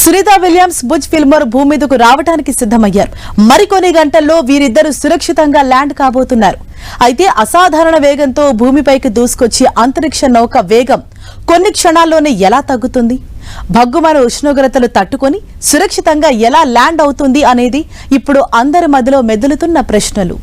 Sunitha Williams బుజ్ ఫిల్మర్ భూమి మీదకు రావడానికి సిద్ధమయ్యారు. మరికొన్ని గంటల్లో వీరిద్దరూ సురక్షితంగా ల్యాండ్ కాబోతున్నారు. అయితే అసాధారణ వేగంతో భూమిపైకి దూసుకొచ్చి అంతరిక్ష నౌక వేగం కొన్ని క్షణాల్లోనే ఎలా తగ్గుతుంది? భగ్గుమన ఉష్ణోగ్రతలు తట్టుకొని సురక్షితంగా ఎలా ల్యాండ్ అవుతుంది అనేది ఇప్పుడు అందరి మధ్యలో మెదులుతున్న ప్రశ్నలు.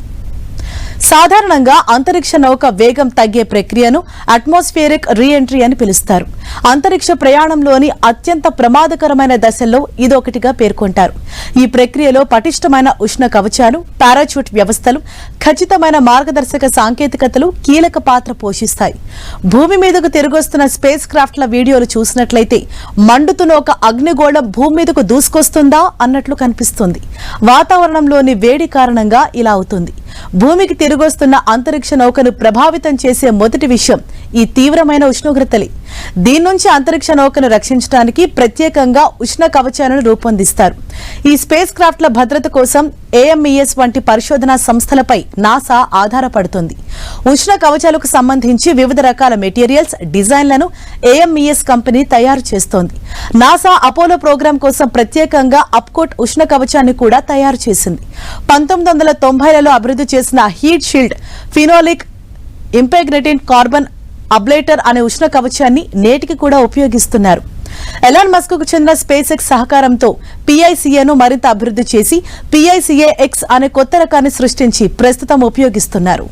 సాధారణంగా అంతరిక్ష నౌక వేగం తగ్గే ప్రక్రియను అట్మాస్ఫియరిక్ రీఎంట్రీ అని పిలుస్తారు. అంతరిక్ష ప్రయాణంలోని అత్యంత ప్రమాదకరమైన దశల్లో ఇదొకటిగా పేర్కొంటారు. ఈ ప్రక్రియలో పటిష్టమైన ఉష్ణ కవచాలు, పారాచూట్ వ్యవస్థలు, ఖచ్చితమైన మార్గదర్శక సాంకేతికతలు కీలక పాత్ర పోషిస్తాయి. భూమి మీదకు తిరిగొస్తున్న స్పేస్ క్రాఫ్ట్ల వీడియోలు చూసినట్లయితే మండుతున్న ఒక అగ్నిగోళం భూమి మీదకు దూసుకొస్తుందా అన్నట్లు కనిపిస్తుంది. వాతావరణంలోని వేడి కారణంగా ఇలా అవుతుంది. భూమికి తిరిగొస్తున్న అంతరిక్ష నౌకను ప్రభావితం చేసే మొదటి విషయం ఈ తీవ్రమైన ఉష్ణోగ్రతలే. దీని నుంచి అంతరిక్ష నౌకను రక్షించడానికి ప్రత్యేకంగా ఉష్ణ కవచాలను రూపొందిస్తారు. ఈ స్పేస్ క్రాఫ్ట్ల భద్రత కోసం AMES వంటి పరిశోధనా సంస్థలపై నాసా ఆధారపడుతుంది. ఉష్ణ కవచాలకు సంబంధించి వివిధ రకాల మెటీరియల్స్, డిజైన్లను AMES కంపెనీ తయారు చేస్తోంది. నాసా అపోలో ప్రోగ్రాం కోసం ప్రత్యేకంగా అప్కోట్ ఉష్ణ కవచాన్ని కూడా తయారు చేసింది. 1990లలో అభివృద్ధి చేసిన heat shield phenolic impregnated carbon ablator అనే ఉష్ణ కవచాన్ని నేటికి కూడా ఉపయోగిస్తున్నారు. ఎలాన్ మస్క్ కు చెందిన స్పేస్ ఎక్స్ సహకారంతో PICAను మరింత అభివృద్ధి చేసి PICA-X అనే కొత్త రకాన్ని సృష్టించి ప్రస్తుతం ఉపయోగిస్తున్నారు.